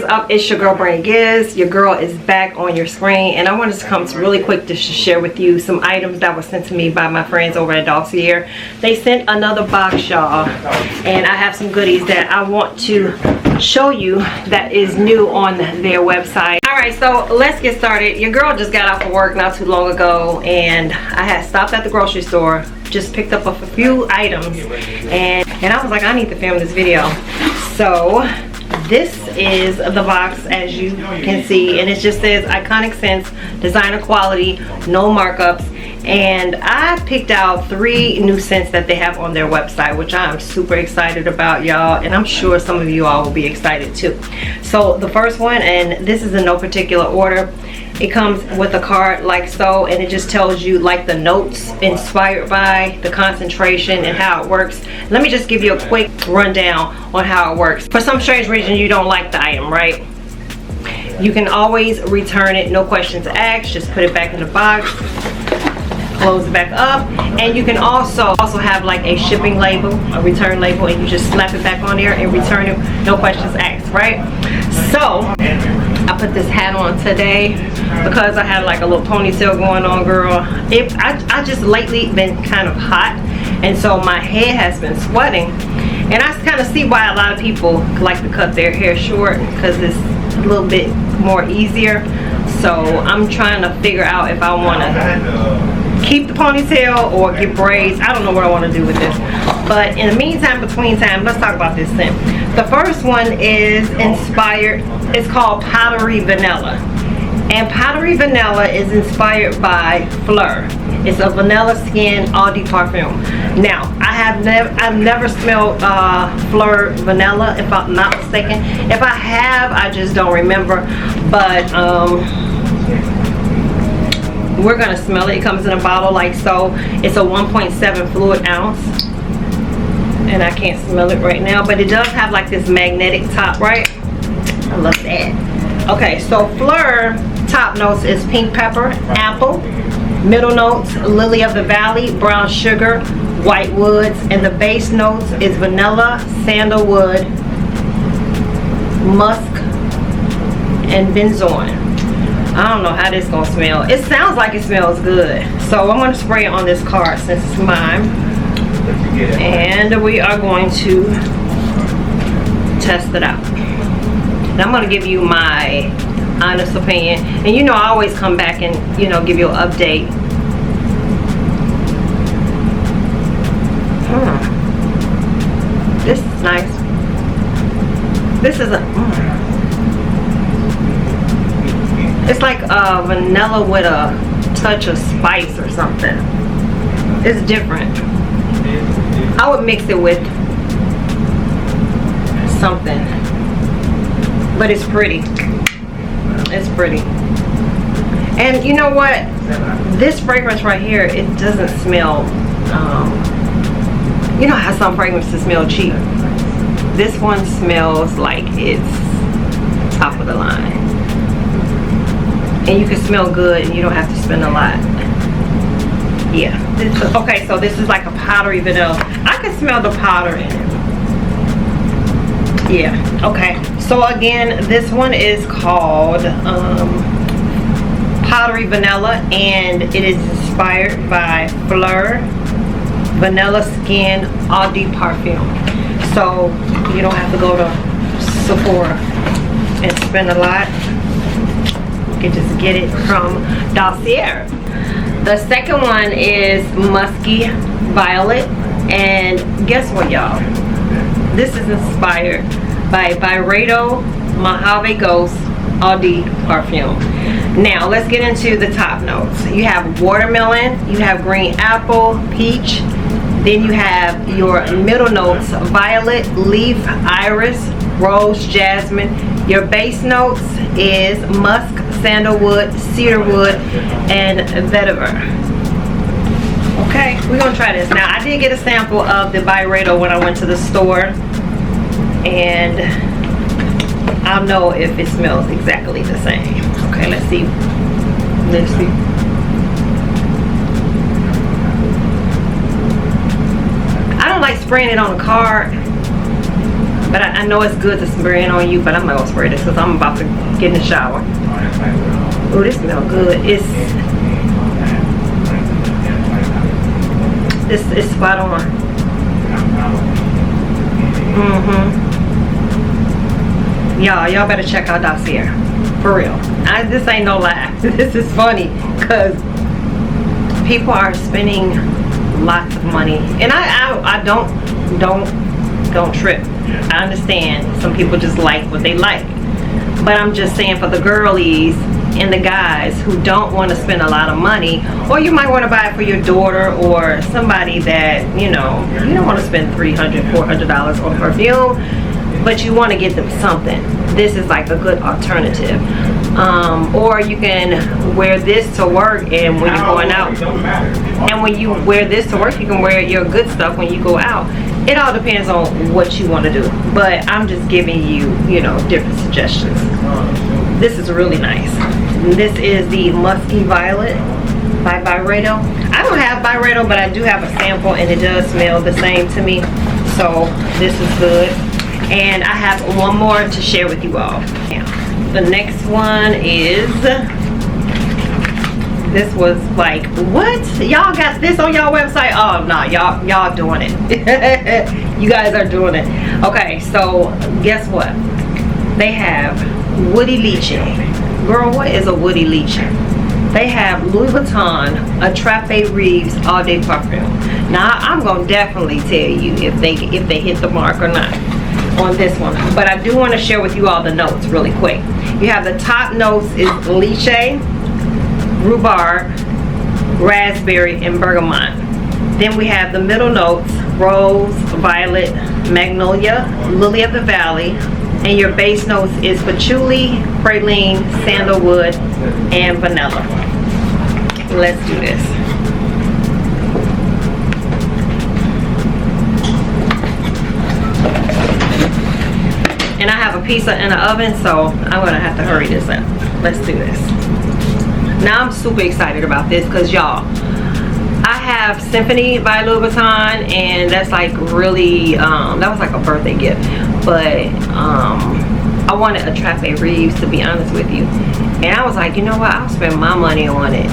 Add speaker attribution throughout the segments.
Speaker 1: up? It's your girl Brand Giz. Your girl is back on your screen, and I wanted to come really quick to share with you some items that were sent to me by my friends over at Dossier. They sent another box, y'all, and I have some goodies that I want to show you that is new on their website. Alright, so let's get started. Your girl just got off of work not too long ago, and I had stopped at the grocery store, just picked up a few items, and I was like, I need to film this video. So this is the box, as you can see, and it just says iconic scents, designer quality, no markups. And I picked out 3 new scents that they have on their website, which I'm super excited about, y'all, and I'm sure some of you all will be excited too. So the first one, and this is in no particular order, it comes with a card like so, and it just tells you like the notes inspired by, the concentration, and how it works. Let me just give you a quick rundown on how it works. For some strange reason, you don't like the item, right? You can always return it, no questions asked. Just put it back in the box, close it back up, and you can also have like a shipping label, a return label, and you just slap it back on there and return it, no questions asked, right? So I put this hat on today because I had like a little ponytail going on, girl. I just lately been kind of hot, and so my head has been sweating, and I kind of see why a lot of people like to cut their hair short, because it's a little bit more easier. So I'm trying to figure out if I want to keep the ponytail or get braids. I don't know what I want to do with this, but in the meantime, between time, let's talk about this scent. The first one is inspired, it's called Powdery Vanilla, and Powdery Vanilla is inspired by Phlur. It's a vanilla skin eau de parfum. Now I've never smelled Phlur vanilla, if I'm not mistaken. If I have, I just don't remember, but we're gonna smell it. It comes in a bottle like so. It's a 1.7 fluid ounce, and I can't smell it right now, but it does have like this magnetic top, right? I love that. Okay, so Phlur top notes is pink pepper, apple. Middle notes, lily of the valley, brown sugar, white woods, and the base notes is vanilla, sandalwood, musk, and benzoin. I don't know how this gonna smell. It sounds like it smells good. So I'm gonna spray it on this card since it's mine. And we are going to test it out. And I'm gonna give you my honest opinion. And you know I always come back and, you know, give you an update. This is nice. This is it's like vanilla with a touch of spice or something. It's different. I would mix it with something, but it's pretty. It's pretty. And you know what? This fragrance right here, it doesn't smell, you know how some fragrances smell cheap? This one smells like it's top of the line. And you can smell good and you don't have to spend a lot. Yeah. Okay, so this is like a powdery vanilla. I can smell the powder in it. Yeah, okay. So again, this one is called Powdery Vanilla, and it is inspired by Phlur Vanilla Skin Eau de Parfum. So you don't have to go to Sephora and spend a lot. You can just get it from Dossier. The second one is Musky Violet, and guess what, y'all? This is inspired by Mojave Ghost Eau de Parfum. Now let's get into the top notes. You have watermelon, you have green apple, peach, then you have your middle notes, violet, leaf, iris, rose, jasmine. Your base notes is musk, sandalwood, cedarwood, and vetiver. Okay, we're gonna try this. Now I did get a sample of the Byredo when I went to the store, and I'll know if it smells exactly the same. Okay, let's see. Let's see. I don't like spraying it on a card But I know it's good to spray it on you, but I'm not gonna spray this because I'm about to get in the shower. Oh, this smells good. It's spot on. Y'all better check out Dossier. For real. This ain't no lie. This is funny because people are spending lots of money, and I don't trip. I understand some people just like what they like, but I'm just saying for the girlies and the guys who don't want to spend a lot of money, or you might want to buy it for your daughter or somebody that you don't want to spend $300, $400 on perfume, but you want to get them something. This is like a good alternative. Or you can wear this to work, and when you're going out, and when you wear this to work, you can wear your good stuff when you go out. It all depends on what you want to do, but I'm just giving you, different suggestions. This is really nice. This is the Musky Violet by Byredo. I don't have Byredo, but I do have a sample, and it does smell the same to me, so this is good. And I have one more to share with you all. The next one is, this was like, what? Y'all got this on y'all website? Oh no, y'all doing it. You guys are doing it. Okay, so guess what? They have Woody Lychee. Girl, what is a Woody Lychee? They have Louis Vuitton Attrape Reves all day perfume. Now I'm gonna definitely tell you if they hit the mark or not on this one, but I do want to share with you all the notes really quick. You have the top notes is Lychee, rhubarb, raspberry, and bergamot. Then we have the middle notes: rose, violet, magnolia, lily of the valley, and your base notes is patchouli, praline, sandalwood, and vanilla. Let's do this. And I have a pizza in the oven, so I'm gonna have to hurry this up. Let's do this. Now I'm super excited about this because y'all, I have Symphony by Louis Vuitton, and that's like really, that was like a birthday gift. But I wanted Attrape Reves, to be honest with you. And I was like, you know what, I'll spend my money on it.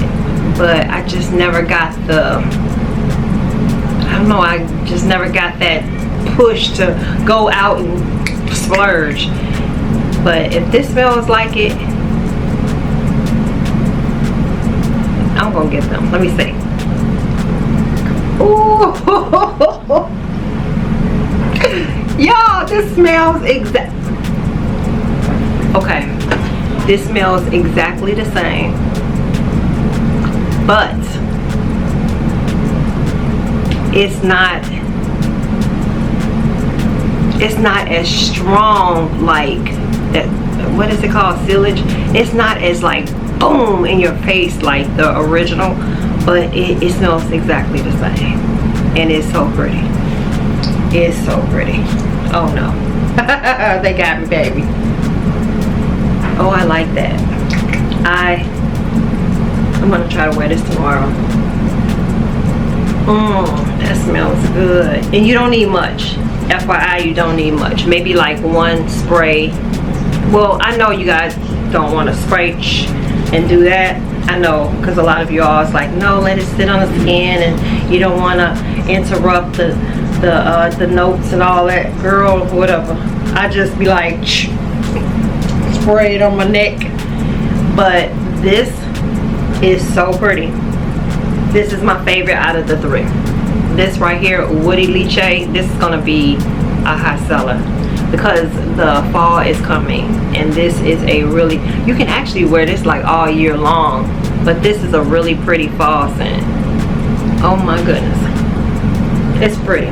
Speaker 1: But I just never got the, I don't know, I just never got that push to go out and splurge. But if this smells like it, I'm gonna get them. Let me see. Ooh. Y'all, this smells okay, this smells exactly the same, but it's not as strong like that. What is it called? Sillage. It's not as like boom in your face like the original, but it smells exactly the same, and it's so pretty. It's so pretty. Oh no. They got me, baby. Oh, I like that. I'm gonna try to wear this tomorrow. That smells good. And you don't need much. FYI, you don't need much. Maybe like one spray. Well, I know you guys don't want to spray and do that. I know, because a lot of y'all is like, no, let it sit on the skin, and you don't want to interrupt the notes and all that. Girl, whatever. I just be like, spray it on my neck. But this is so pretty. This is my favorite out of the three. This right here, Woody Lychee, this is gonna be a high seller because the fall is coming, and this is a really, you can actually wear this like all year long, but this is a really pretty fall scent. Oh my goodness, it's pretty.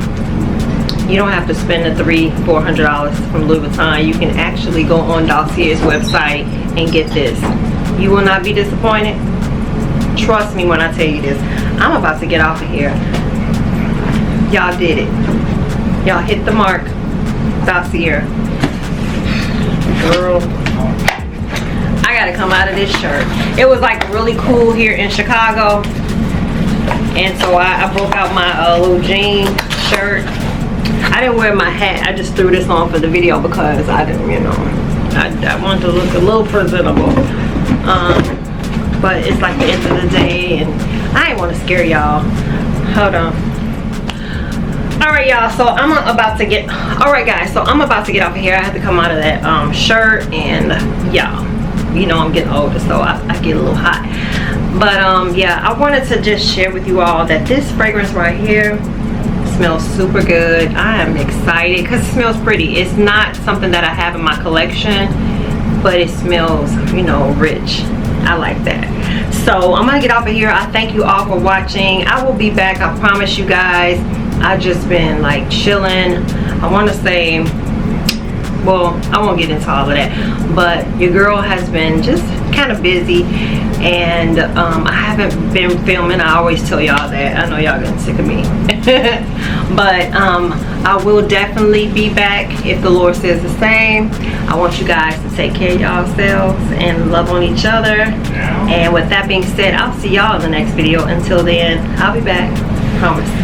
Speaker 1: You don't have to spend the $300-400 from Louis Vuitton. You can actually go on Dossier's website and get this. You will not be disappointed. Trust me when I tell you this. I'm about to get off of here. Y'all did it. Y'all hit the mark. Dossier. Girl, I gotta come out of this shirt. It was like really cool here in Chicago, and so I broke out my little jean shirt, I didn't wear my hat. I just threw this on for the video because I didn't, you know, I wanted to look a little presentable. But it's like the end of the day and I ain't want to scare y'all. Hold on. Alright y'all, so I'm about to get, alright guys, so I'm about to get off of here. I have to come out of that shirt, and y'all, you know I'm getting older, so I get a little hot. But yeah, I wanted to just share with you all that this fragrance right here smells super good. I am excited because it smells pretty. It's not something that I have in my collection, but it smells, you know, rich. I like that. So I'm gonna get off of here. I thank you all for watching. I will be back, I promise you guys. I've just been like chilling. I want to say, well, I won't get into all of that, but your girl has been just kind of busy, and I haven't been filming. I always tell y'all that. I know y'all getting sick of me. But I will definitely be back if the Lord says the same. I want you guys to take care of yourselves and love on each other. And with that being said, I'll see y'all in the next video. Until then, I'll be back. Promise.